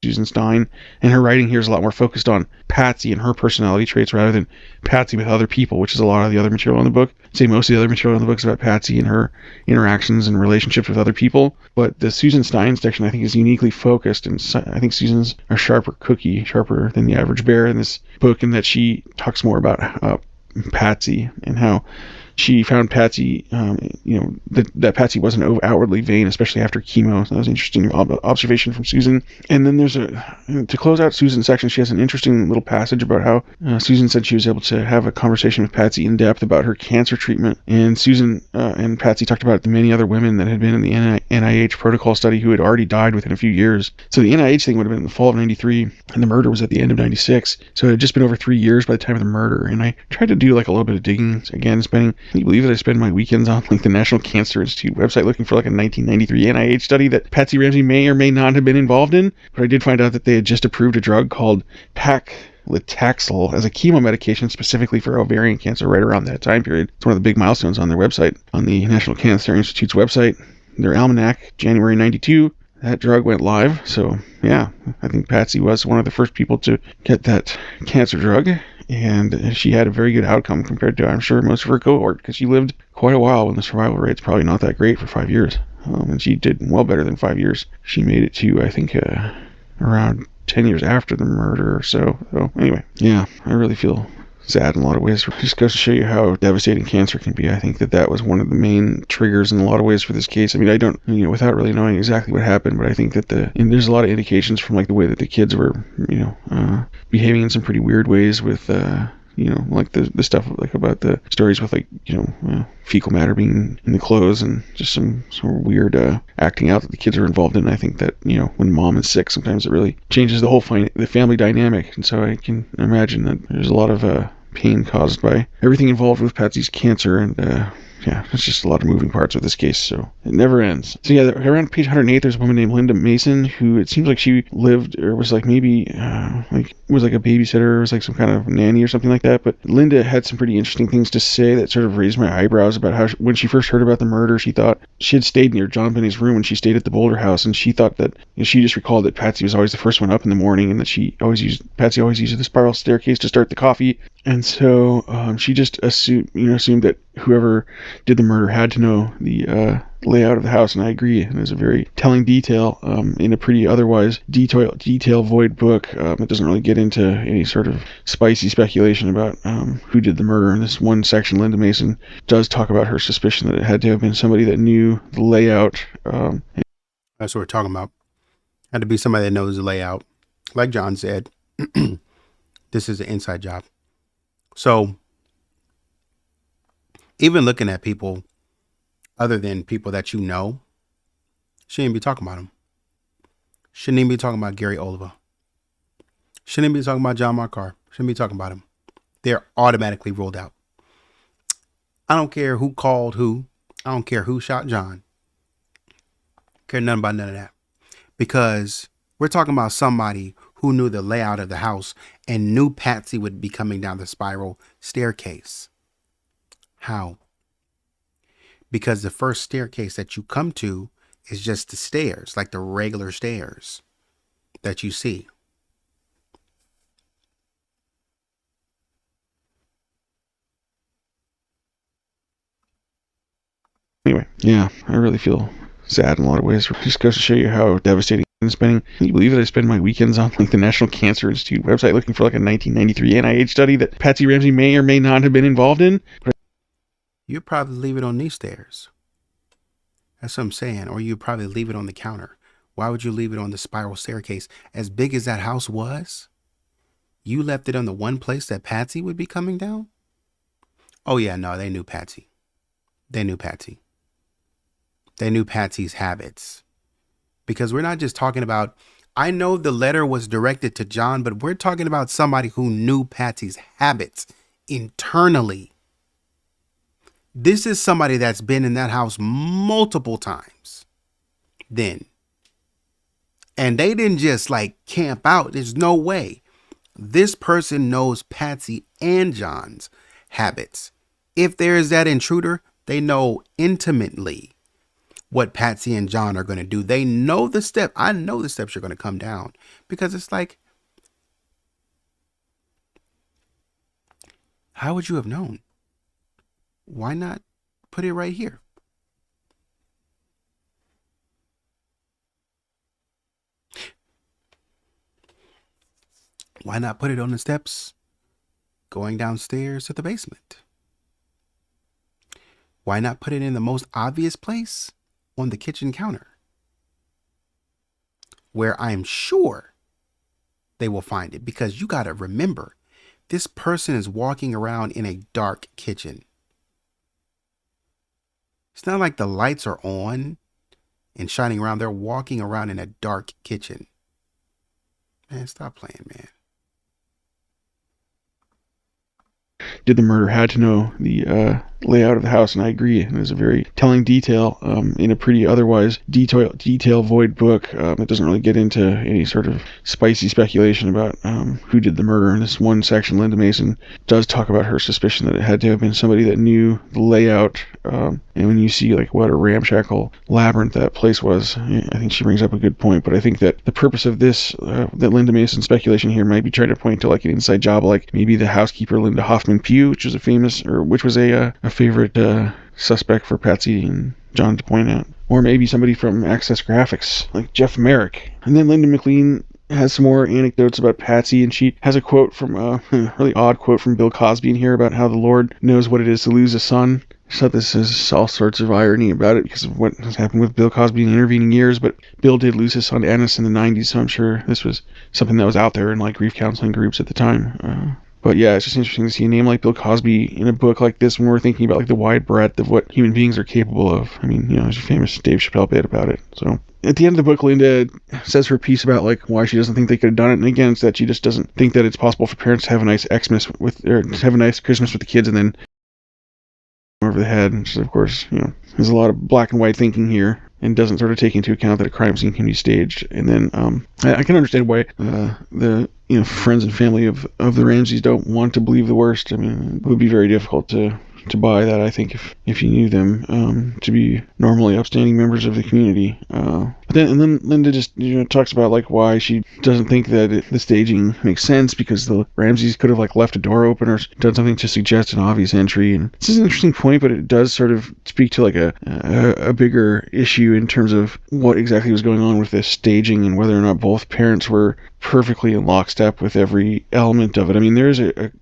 Susan Stine, and her writing here is a lot more focused on Patsy and her personality traits rather than Patsy with other people, which is a lot of the other material in the book. I'd say most of the other material in the book is about Patsy and her interactions and relationships with other people, but the Susan Stine section I think is uniquely focused, and I think Susan's a sharper than the average bear in this book, in that she talks more about Patsy and how she found Patsy, that Patsy wasn't outwardly vain, especially after chemo. So that was an interesting observation from Susan. And then to close out Susan's section, she has an interesting little passage about how Susan said she was able to have a conversation with Patsy in depth about her cancer treatment. And Susan and Patsy talked about the many other women that had been in the NIH protocol study who had already died within a few years. So the NIH thing would have been in the fall of 93, and the murder was at the end of 96. So it had just been over 3 years by the time of the murder. And I tried to do like a little bit of digging, again, can you believe that I spend my weekends on like the National Cancer Institute website looking for like a 1993 NIH study that Patsy Ramsey may or may not have been involved in? But I did find out that they had just approved a drug called paclitaxel as a chemo medication specifically for ovarian cancer right around that time period. It's one of the big milestones on their website, on the National Cancer Institute's website, their almanac, January 92. That drug went live. So yeah, I think Patsy was one of the first people to get that cancer drug. And she had a very good outcome compared to, I'm sure, most of her cohort, because she lived quite a while when the survival rate's probably not that great for 5 years. And she did well better than 5 years. She made it to, I think, around 10 years after the murder or so. So anyway, yeah, I really feel sad in a lot of ways. It just goes to show you how devastating cancer can be. I think that was one of the main triggers in a lot of ways for this case. I mean, I don't, without really knowing exactly what happened, but I think that there's a lot of indications from like the way that the kids were, behaving in some pretty weird ways with, like the stuff like about the stories with like, fecal matter being in the clothes and just some weird acting out that the kids are involved in. I think that, when mom is sick, sometimes it really changes the whole the family dynamic. And so I can imagine that there's a lot of pain caused by everything involved with Patsy's cancer, and yeah, there's just a lot of moving parts with this case, so it never ends. So yeah, around page 108, there's a woman named Linda Mason, who it seems like she lived, or was like maybe, was like a babysitter, or was like some kind of nanny or something like that. But Linda had some pretty interesting things to say that sort of raised my eyebrows about how, when she first heard about the murder, she thought she had stayed near JonBenét's room when she stayed at the Boulder house, and she thought that, she just recalled that Patsy was always the first one up in the morning, and that Patsy always used the spiral staircase to start the coffee. And so she just assumed that whoever did the murder had to know the layout of the house, and I agree. And there's a very telling detail in a pretty otherwise detail void book. It doesn't really get into any sort of spicy speculation about who did the murder. In this one section, Linda Mason does talk about her suspicion that it had to have been somebody that knew the layout. That's what we're talking about. Had to be somebody that knows the layout. Like John said, this is an inside job. So even looking at people other than people that you know, shouldn't be talking about them. Shouldn't even be talking about Gary Oliver. Shouldn't be talking about John Markar. Shouldn't be talking about him. They're automatically ruled out. I don't care who called who. I don't care who shot John. Care nothing about none of that. because we're talking about somebody who knew the layout of the house and knew Patsy would be coming down the spiral staircase. How? Because the first staircase that you come to is just the stairs, like the regular stairs that you see. Anyway, yeah, I really feel sad in a lot of ways. It just goes to show you how devastating it's been. Can you believe that I spend my weekends on like the National Cancer Institute website looking for like a 1993 NIH study that Patsy Ramsey may or may not have been involved in? You'd probably leave it on these stairs. That's what I'm saying. Or you'd probably leave it on the counter. Why would you leave it on the spiral staircase? As big as that house was, you left it on the one place that Patsy would be coming down? Oh yeah, no, they knew Patsy. They knew Patsy. They knew Patsy's habits. Because we're not just talking about, I know the letter was directed to John, but we're talking about somebody who knew Patsy's habits internally. This is somebody that's been in that house multiple times then. And they didn't just like camp out. There's no way. This person knows Patsy and John's habits. If there is that intruder, they know intimately what Patsy and John are going to do. They know the step. I know the steps are going to come down because it's like, how would you have known? Why not put it right here? Why not put it on the steps going downstairs to the basement? Why not put it in the most obvious place on the kitchen counter, where I'm sure they will find it? Because you got to remember, this person is walking around in a dark kitchen. It's not like the lights are on and shining around. They're walking around in a dark kitchen. Man, stop playing, man. Did the murder had to know the layout of the house, and I agree. It was a very telling detail in a pretty otherwise detail void book. It doesn't really get into any sort of spicy speculation about who did the murder. In this one section, Linda Mason does talk about her suspicion that it had to have been somebody that knew the layout. And when you see like what a ramshackle labyrinth that place was, I think she brings up a good point. But I think that the purpose of this, that Linda Mason speculation here, might be trying to point to like an inside job, like maybe the housekeeper Linda Hoffman Pugh, which was a favorite suspect for Patsy and John to point out, or maybe somebody from Access Graphics like Jeff Merrick. And then Linda McLean has some more anecdotes about Patsy, and she has a quote from a really odd quote from Bill Cosby in here about how the Lord knows what it is to lose a son. So this is all sorts of irony about it because of what has happened with Bill Cosby in intervening years, but Bill did lose his son Ennis in the 90s, so I'm sure this was something that was out there in like grief counseling groups at the time. But yeah, it's just interesting to see a name like Bill Cosby in a book like this when we're thinking about like the wide breadth of what human beings are capable of. I mean, there's a famous Dave Chappelle bit about it. So at the end of the book, Linda says her piece about like why she doesn't think they could have done it, and again, it's that she just doesn't think that it's possible for parents to have a nice Xmas or to have a nice Christmas with the kids and then over the head. Which, of course, there's a lot of black and white thinking here, and doesn't sort of take into account that a crime scene can be staged. And then I can understand why the friends and family of the Ramseys don't want to believe the worst. I mean, it would be very difficult to buy that, I think, if you knew them to be normally upstanding members of the community. But then Linda just talks about like why she doesn't think that the staging makes sense because the Ramseys could have like left a door open or done something to suggest an obvious entry. And this is an interesting point, but it does sort of speak to like a bigger issue in terms of what exactly was going on with this staging and whether or not both parents were perfectly in lockstep with every element of it. I mean, there's a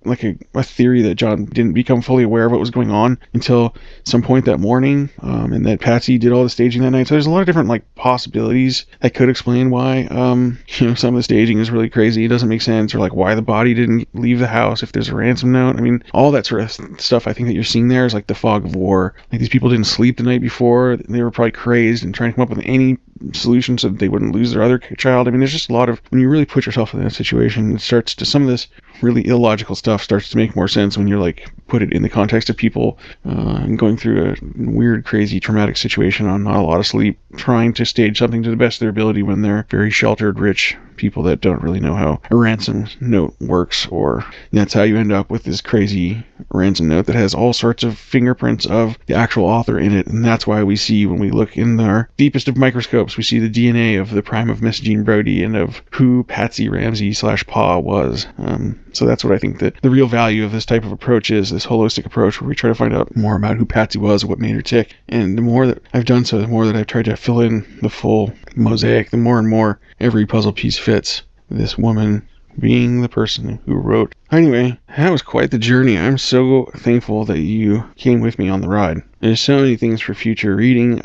theory that John didn't become fully aware of what was going on until some point that morning, and that Patsy did all the staging that night. So there's a lot of different like possibilities that could explain why some of the staging is really crazy. It doesn't make sense, or like why the body didn't leave the house if there's a ransom note. I mean, all that sort of stuff I think that you're seeing there is like the fog of war. Like these people didn't sleep the night before. They were probably crazed and trying to come up with any solution so that they wouldn't lose their other child. I mean, there's just a lot of, when you really put yourself in that situation, it starts to, some of this really illogical stuff starts to make more sense when you're like, put it in the context of people going through a weird, crazy, traumatic situation on not a lot of sleep, trying to stage something to the best of their ability when they're very sheltered, rich people that don't really know how a ransom note works, or that's how you end up with this crazy ransom note that has all sorts of fingerprints of the actual author in it. And that's why we see, when we look in our deepest of microscopes, we see the DNA of the prime of Miss Jean Brody and of who Patsy Ramsey / Pa was. So that's what I think that the real value of this type of approach is, this holistic approach where we try to find out more about who Patsy was, what made her tick. And the more that I've done so, the more that I've tried to fill in the full mosaic, the more and more every puzzle piece fits. This woman being the person who wrote. Anyway, that was quite the journey. I'm so thankful that you came with me on the ride. There's so many things for future reading.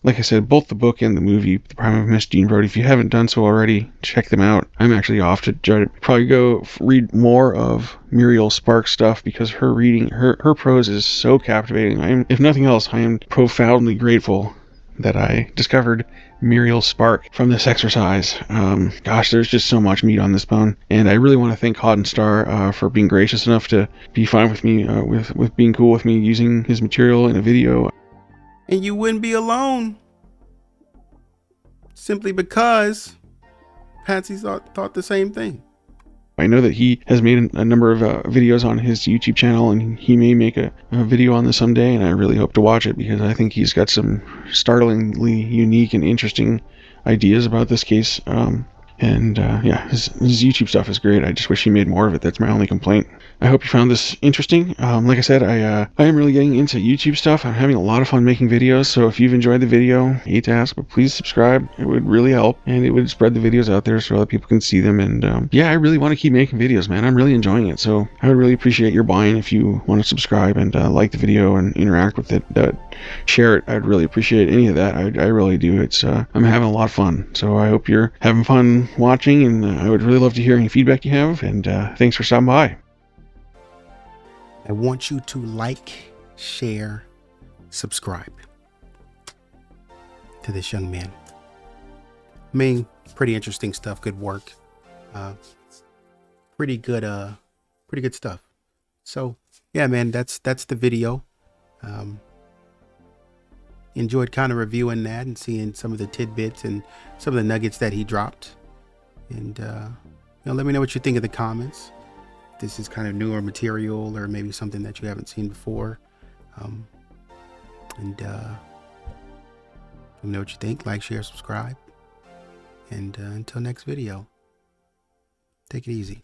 Like I said, both the book and the movie, The Prime of Miss Jean Brody, if you haven't done so already, check them out. I'm actually off to try to probably go read more of Muriel Sparks stuff, because her reading, her prose is so captivating. If nothing else, I am profoundly grateful that I discovered Muriel Spark from this exercise. Gosh, there's just so much meat on this bone, and I really want to thank Hod and Star for being gracious enough to be fine with me, with being cool with me using his material in a video. And you wouldn't be alone, simply because Patsy thought the same thing. I know that he has made a number of videos on his YouTube channel, and he may make a video on this someday, and I really hope to watch it, because I think he's got some startlingly unique and interesting ideas about this case. Yeah, his YouTube stuff is great. I just wish he made more of it. That's my only complaint. I hope you found this interesting. Like I said, I am really getting into YouTube stuff. I'm having a lot of fun making videos, so if you've enjoyed the video, I hate to ask, but please subscribe. It would really help, and it would spread the videos out there so other people can see them. And yeah, I really want to keep making videos, man. I'm really enjoying it, so I would really appreciate your buying if you want to subscribe and like the video and interact with it. Share it. I'd really appreciate any of that. I really do. It's I'm having a lot of fun, so I hope you're having fun watching, and I would really love to hear any feedback you have, and thanks for stopping by. I want you to like, share, subscribe to this young man. I mean, pretty interesting stuff, good work. Pretty good stuff. So yeah, man, that's the video. Enjoyed kind of reviewing that and seeing some of the tidbits and some of the nuggets that he dropped. And let me know what you think in the comments. If this is kind of newer material, or maybe something that you haven't seen before. Let me know what you think. Like, share, subscribe. And until next video, take it easy.